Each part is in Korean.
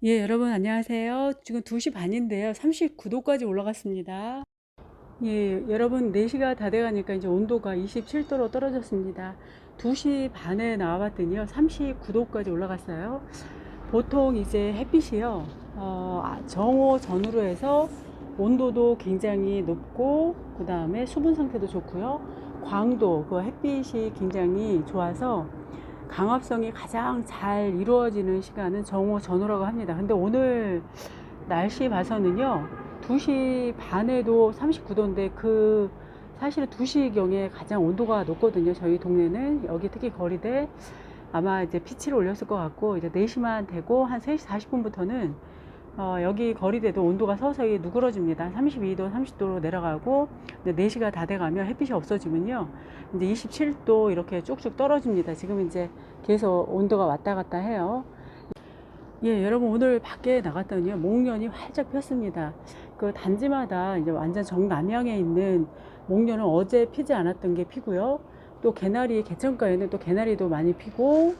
예, 여러분 안녕하세요. 지금 2시 반인데요. 39도까지 올라갔습니다. 예, 여러분 4시가 다 돼가니까 이제 온도가 27도로 떨어졌습니다. 2시 반에 나와봤더니요. 39도까지 올라갔어요. 보통 이제 햇빛이요. 정오 전후로 해서 온도도 굉장히 높고, 그 다음에 수분 상태도 좋고요. 광도, 그 햇빛이 굉장히 좋아서 강압성이 가장 잘 이루어지는 시간은 정오 전후라고 합니다. 근데 오늘 날씨 봐서는요, 2시 반에도 39도인데 사실은 2시경에 가장 온도가 높거든요. 저희 동네는 여기 특히 거리대 아마 이제 피치를 올렸을 것 같고, 이제 4시만 되고 한 3시 40분부터는 여기 거리대도 온도가 서서히 누그러집니다. 32도, 30도로 내려가고, 근데 4시가 다 돼가면 햇빛이 없어지면요, 이제 27도 이렇게 쭉쭉 떨어집니다. 지금 이제 계속 온도가 왔다 갔다 해요. 예, 여러분 오늘 밖에 나갔더니요, 목련이 활짝 폈습니다. 그 단지마다 이제 완전 정남향에 있는 목련은 어제 피지 않았던 게 피고요. 또 개나리, 개천가에는 또 개나리도 많이 피고,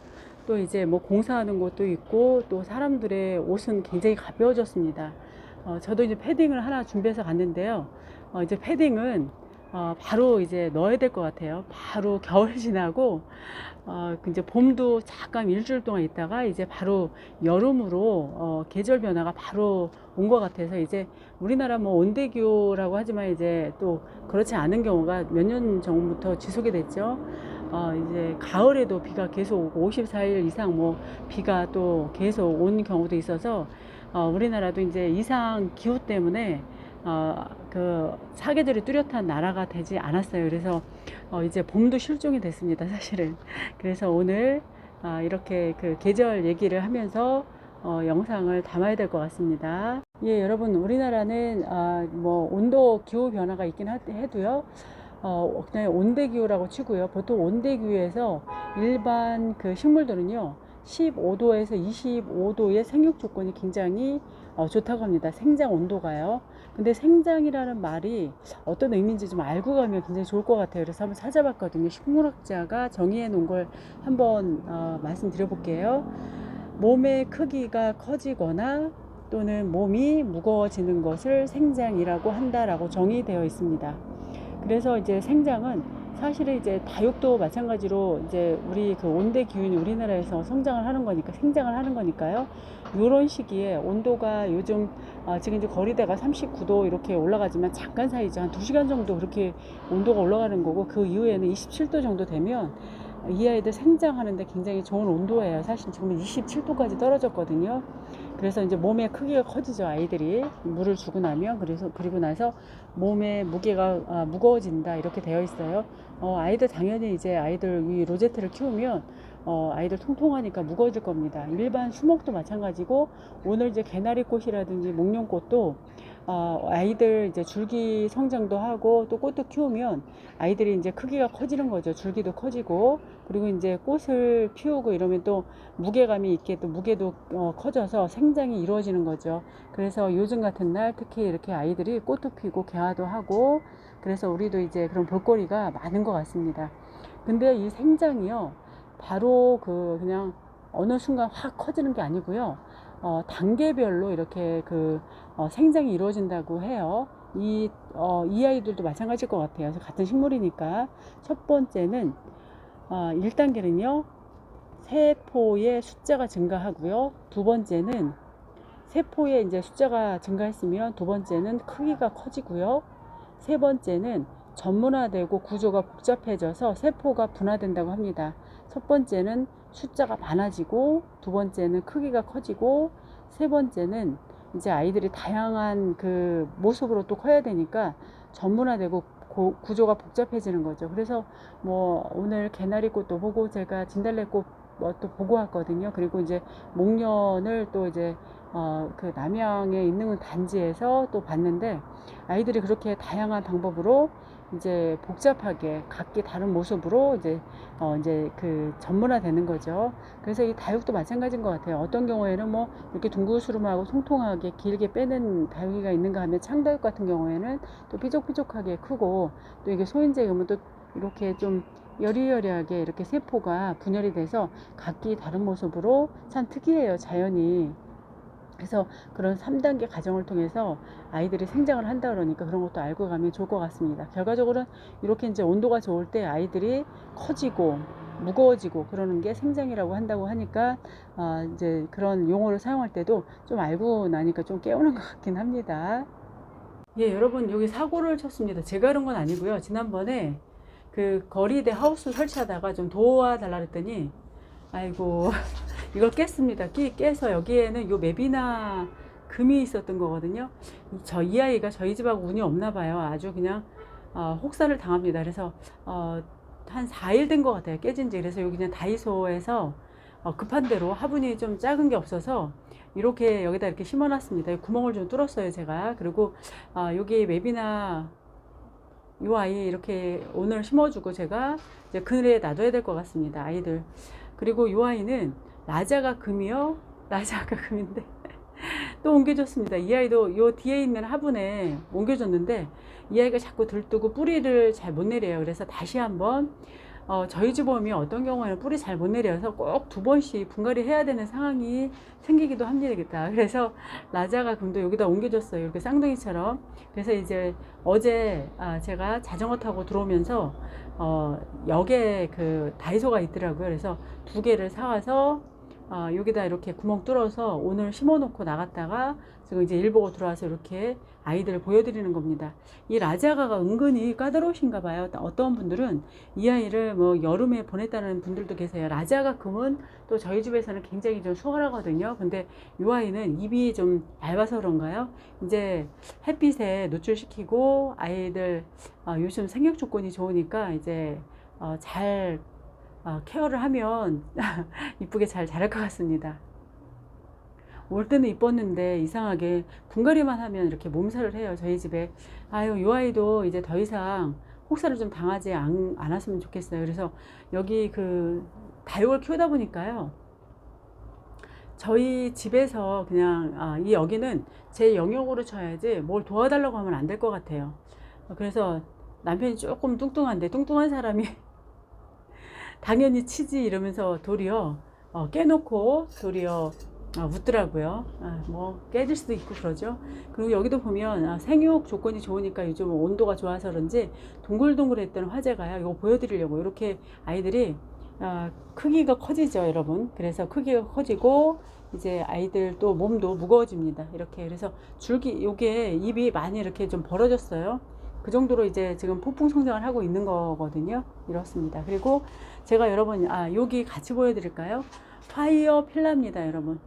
또 이제 뭐 공사하는 곳도 있고, 또 사람들의 옷은 굉장히 가벼워졌습니다. 저도 이제 패딩을 하나 준비해서 갔는데요. 이제 패딩은 바로 이제 넣어야 될 것 같아요. 바로 겨울 지나고 이제 봄도 잠깐 일주일 동안 있다가 이제 바로 여름으로 계절 변화가 바로 온 것 같아서, 이제 우리나라 뭐 온대교라고 하지만 이제 또 그렇지 않은 경우가 몇 년 전부터 지속이 됐죠. 이제 가을에도 비가 계속 오고 54일 이상 뭐 비가 또 계속 온 경우도 있어서, 우리나라도 이제 이상 기후 때문에 그 사계절이 뚜렷한 나라가 되지 않았어요. 그래서 이제 봄도 실종이 됐습니다, 사실은. 그래서 오늘 이렇게 그 계절 얘기를 하면서 영상을 담아야 될 것 같습니다. 예, 여러분 우리나라는 뭐 온도 기후 변화가 있긴 해도요. 그냥 온대기후라고 치고요. 보통 온대기후에서 일반 그 식물들은요, 15도에서 25도의 생육 조건이 굉장히 좋다고 합니다. 생장 온도가요. 근데 생장이라는 말이 어떤 의미인지 좀 알고 가면 굉장히 좋을 것 같아요. 그래서 한번 찾아봤거든요. 식물학자가 정의해 놓은 걸 한번 말씀드려 볼게요. 몸의 크기가 커지거나 또는 몸이 무거워지는 것을 생장이라고 한다라고 정의되어 있습니다. 그래서 이제 생장은 사실은 이제 다육도 마찬가지로 이제 우리 그 온대 기운이 우리나라에서 성장을 하는 거니까, 생장을 하는 거니까요. 요런 시기에 온도가 요즘 지금 이제 거리대가 39도 이렇게 올라가지만 잠깐 사이죠. 한 2시간 정도 그렇게 온도가 올라가는 거고, 그 이후에는 27도 정도 되면 이 아이들 생장하는데 굉장히 좋은 온도예요. 사실 지금 27도까지 떨어졌거든요. 그래서 이제 몸의 크기가 커지죠, 아이들이 물을 주고 나면. 그래서 그리고 나서 몸의 무게가 무거워진다 이렇게 되어 있어요. 아이들 당연히 이제 아이들 이 로제트를 키우면 아이들 통통하니까 무거워질 겁니다. 일반 수목도 마찬가지고, 오늘 이제 개나리꽃이라든지 목련꽃도 아이들 이제 줄기 성장도 하고 또 꽃도 키우면 아이들이 이제 크기가 커지는 거죠. 줄기도 커지고, 그리고 이제 꽃을 피우고 이러면 또 무게감이 있게 또 무게도 커져서 생장이 이루어지는 거죠. 그래서 요즘 같은 날 특히 이렇게 아이들이 꽃도 피고 개화도 하고, 그래서 우리도 이제 그런 볼거리가 많은 것 같습니다. 근데 이 생장이요, 바로 그냥 어느 순간 확 커지는 게 아니고요. 단계별로 이렇게 생장이 이루어진다고 해요. 이 아이들도 마찬가지일 것 같아요. 그래서 같은 식물이니까. 첫 번째는, 1단계는요, 세포의 숫자가 증가하고요. 두 번째는 세포의 이제 숫자가 증가했으면 두 번째는 크기가 커지고요. 세 번째는 전문화되고 구조가 복잡해져서 세포가 분화된다고 합니다. 첫 번째는 숫자가 많아지고, 두 번째는 크기가 커지고, 세 번째는 이제 아이들이 다양한 그 모습으로 또 커야 되니까 전문화되고 구조가 복잡해지는 거죠. 그래서 뭐 오늘 개나리꽃도 보고 제가 진달래꽃 또 보고 왔거든요. 그리고 이제 목련을 또 이제 그 남양에 있는 단지에서 또 봤는데, 아이들이 그렇게 다양한 방법으로 이제 복잡하게 각기 다른 모습으로 이제 그 전문화되는 거죠. 그래서 이 다육도 마찬가지인 것 같아요. 어떤 경우에는 뭐 이렇게 둥그스름하고 통통하게 길게 빼는 다육이가 있는가 하면, 창다육 같은 경우에는 또 삐죽삐죽하게 크고, 또 이게 소인제 그러면 또 이렇게 좀 여리여리하게 이렇게 세포가 분열이 돼서 각기 다른 모습으로 참 특이해요, 자연이. 그래서 그런 3단계 과정을 통해서 아이들이 생장을 한다 그러니까 그런 것도 알고 가면 좋을 것 같습니다. 결과적으로는 이렇게 이제 온도가 좋을 때 아이들이 커지고 무거워지고 그러는 게 생장이라고 한다고 하니까 이제 그런 용어를 사용할 때도 좀 알고 나니까 좀 깨우는 것 같긴 합니다. 예, 여러분 여기 사고를 쳤습니다. 제가 그런 건 아니고요. 지난번에 그 거리대 하우스 설치하다가 좀 도와달라 그랬더니 아이고 이걸 깼습니다. 깨서 여기에는 요 맵이나 금이 있었던 거거든요. 이 아이가 저희 집하고 운이 없나 봐요. 아주 그냥 혹사를 당합니다. 그래서 한 4일 된 것 같아요. 깨진 지. 그래서 여기 그냥 다이소에서 급한 대로 화분이 좀 작은 게 없어서 이렇게 여기다 이렇게 심어놨습니다. 구멍을 좀 뚫었어요, 제가. 그리고 여기 맵이나 요 아이 이렇게 오늘 심어주고 제가 이제 그늘에 놔둬야 될 것 같습니다. 아이들. 그리고 요 아이는 라자가 금이요. 라자가 금인데 또 옮겨줬습니다. 이 아이도 요 뒤에 있는 화분에 옮겨줬는데 이 아이가 자꾸 들뜨고 뿌리를 잘 못 내려요. 그래서 다시 한번 저희 집 오면 어떤 경우에는 뿌리 잘 못 내려서 꼭 2번씩 분갈이 해야 되는 상황이 생기기도 합니다. 그래서 라자가 금도 여기다 옮겨줬어요. 이렇게 쌍둥이처럼. 그래서 이제 어제 제가 자전거 타고 들어오면서 역에 그 다이소가 있더라고요. 그래서 2개를 사와서 여기다 이렇게 구멍 뚫어서 오늘 심어 놓고 나갔다가 지금 이제 일 보고 들어와서 이렇게 아이들을 보여드리는 겁니다. 이 라자가가 은근히 까다로우신가 봐요. 어떤 분들은 이 아이를 뭐 여름에 보냈다는 분들도 계세요. 라자가 금은 또 저희 집에서는 굉장히 좀 수월하거든요. 근데 이 아이는 입이 좀 얇아서 그런가요? 이제 햇빛에 노출시키고 아이들 요즘 생육 조건이 좋으니까 이제 잘 케어를 하면 이쁘게 잘 자랄 것 같습니다. 올 때는 이뻤는데 이상하게 분갈이만 하면 이렇게 몸살을 해요. 저희 집에 아유 요 아이도 이제 더 이상 혹사를 좀 당하지 않았으면 좋겠어요. 그래서 여기 그 다육을 키우다 보니까요, 저희 집에서 그냥 이 여기는 제 영역으로 쳐야지 뭘 도와달라고 하면 안 될 것 같아요. 그래서 남편이 조금 뚱뚱한데 뚱뚱한 사람이 당연히 치지 이러면서 도리어 깨놓고 도리어 웃더라고요. 뭐 깨질 수도 있고 그러죠. 그리고 여기도 보면 생육 조건이 좋으니까 요즘 온도가 좋아서 그런지 동글동글했던 화재가요. 이거 보여드리려고 이렇게 아이들이 크기가 커지죠, 여러분. 그래서 크기가 커지고 이제 아이들 또 몸도 무거워집니다. 이렇게 그래서 줄기 요게 입이 많이 이렇게 좀 벌어졌어요. 그 정도로 이제 지금 폭풍 성장을 하고 있는 거거든요. 이렇습니다. 그리고 제가 여러분 여기 같이 보여드릴까요? 파이어 필라입니다, 여러분.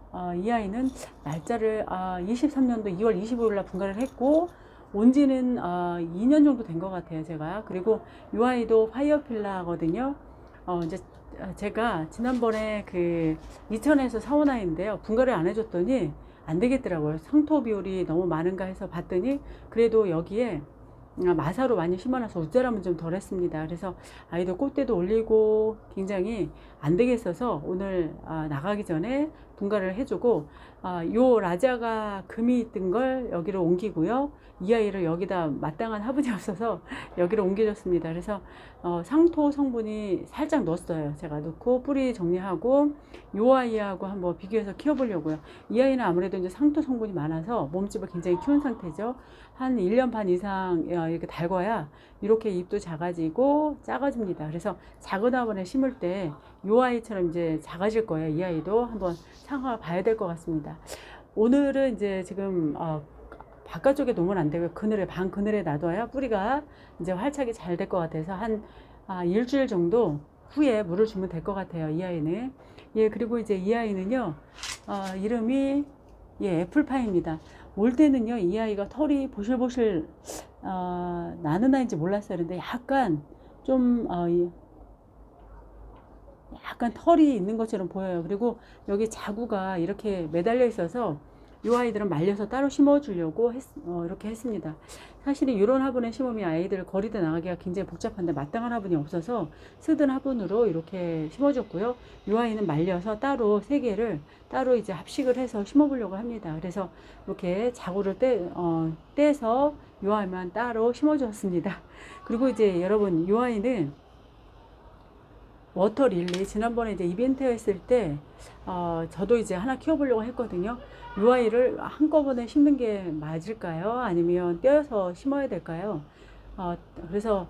이 아이는 날짜를 23년도 2월 25일 날 분갈이를 했고 온 지는 2년 정도 된 것 같아요, 제가. 그리고 이 아이도 파이어 필라거든요. 이제 제가 지난번에 그 이천에서 사온 아이인데요. 분갈이를 안 해줬더니 안 되겠더라고요. 상토 비율이 너무 많은가 해서 봤더니 그래도 여기에 마사로 많이 심어놔서 웃자람은 좀 덜 했습니다. 그래서 아이도 꽃대도 올리고 굉장히 안 되겠어서 오늘 나가기 전에 분갈이를 해주고 요 라자가 금이 있던 걸 여기로 옮기고요. 이 아이를 여기다 마땅한 화분이 없어서 여기로 옮겨줬습니다. 그래서 상토 성분이 살짝 넣었어요. 제가 넣고 뿌리 정리하고 요 아이하고 한번 비교해서 키워보려고요. 이 아이는 아무래도 이제 상토 성분이 많아서 몸집을 굉장히 키운 상태죠. 한 1년 반 이상 이렇게 달궈야 이렇게 잎도 작아지고 작아집니다. 그래서 작은 화분에 심을 때 이 아이처럼 이제 작아질 거예요. 이 아이도 한번 상황을 봐야 될 것 같습니다. 오늘은 이제 지금 바깥쪽에 놓으면 안 되고요. 그늘에 방 그늘에 놔둬야 뿌리가 이제 활착이 잘 될 것 같아서 한 일주일 정도 후에 물을 주면 될 것 같아요. 이 아이는. 예, 그리고 이제 이 아이는요, 이름이 애플파이입니다. 올 때는요, 이 아이가 털이 보실보실 나는 아이인지 몰랐어요. 근데 약간 좀 약간 털이 있는 것처럼 보여요. 그리고 여기 자구가 이렇게 매달려 있어서 이 아이들은 말려서 따로 심어주려고 이렇게 했습니다. 사실은 이런 화분에 심으면 아이들 거리대 나가기가 굉장히 복잡한데 마땅한 화분이 없어서 쓰던 화분으로 이렇게 심어줬고요. 이 아이는 말려서 따로 3개를 따로 이제 합식을 해서 심어보려고 합니다. 그래서 이렇게 자구를 떼서 이 아이만 따로 심어줬습니다. 그리고 이제 여러분 이 아이는 워터 릴리 지난번에 이제 이벤트 했을 때 저도 이제 하나 키워보려고 했거든요. 이 아이를 한꺼번에 심는 게 맞을까요? 아니면 떼어서 심어야 될까요? 그래서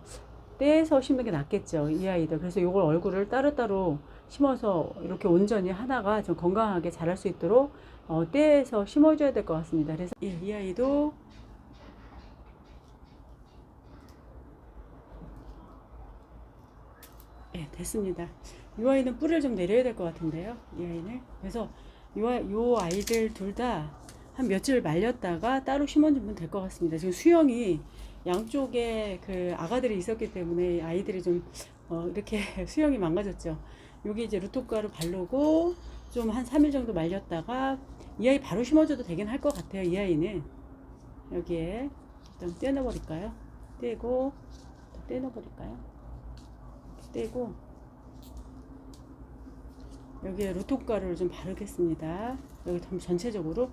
떼서 심는 게 낫겠죠, 이 아이들. 그래서 이걸 얼굴을 따로따로 심어서 이렇게 온전히 하나가 좀 건강하게 자랄 수 있도록 떼서 심어줘야 될 것 같습니다. 그래서 이 아이도 됐습니다. 이 아이는 뿌리를 좀 내려야 될 것 같은데요, 이 아이는. 그래서 요 아이들 둘 다 한 며칠 말렸다가 따로 심어주면 될 것 같습니다. 지금 수영이 양쪽에 그 아가들이 있었기 때문에 아이들이 좀 이렇게 수영이 망가졌죠. 여기 이제 루토가루 바르고 좀 한 3일 정도 말렸다가 이 아이 바로 심어줘도 되긴 할 것 같아요. 이 아이는 여기에 좀 떼어버릴까요? 떼고 떼어버릴까요? 떼고 여기에 루토가루를 좀 바르겠습니다. 여기 전체적으로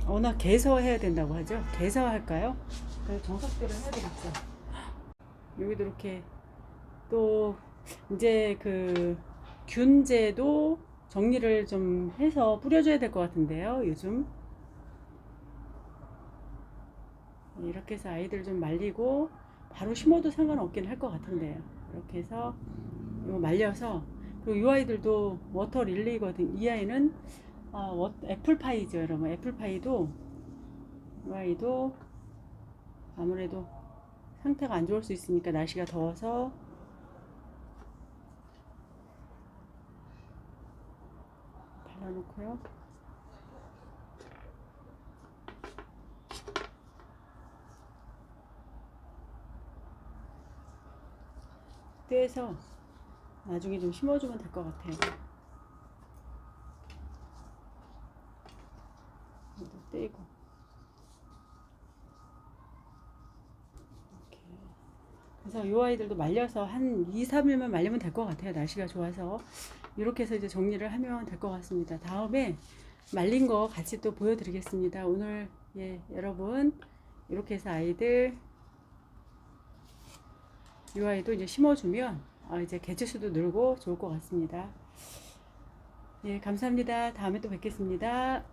워낙 개서해야 된다고 하죠. 개서할까요? 그래서 정석대로 해야 되겠죠. 여기도 이렇게 또 이제 그 균제도 정리를 좀 해서 뿌려줘야 될 것 같은데요. 요즘 이렇게 해서 아이들 좀 말리고 바로 심어도 상관없긴 할 것 같은데요. 이렇게 해서 이거 말려서, 그리고 이 아이들도 워터 릴리거든. 이 아이는 애플파이죠, 여러분. 애플파이도 이 아이도 아무래도 상태가 안 좋을 수 있으니까 날씨가 더워서 발라놓고요. 떼서 나중에 좀 심어주면 될 것 같아요. 떼고 이렇게. 그래서 이 아이들도 말려서 한 2, 3일만 말리면 될 것 같아요. 날씨가 좋아서 이렇게 해서 이제 정리를 하면 될 것 같습니다. 다음에 말린 거 같이 또 보여드리겠습니다. 오늘 여러분 이렇게 해서 아이들 이 아이도 이제 심어주면 이제 개체수도 늘고 좋을 것 같습니다. 감사합니다. 다음에 또 뵙겠습니다.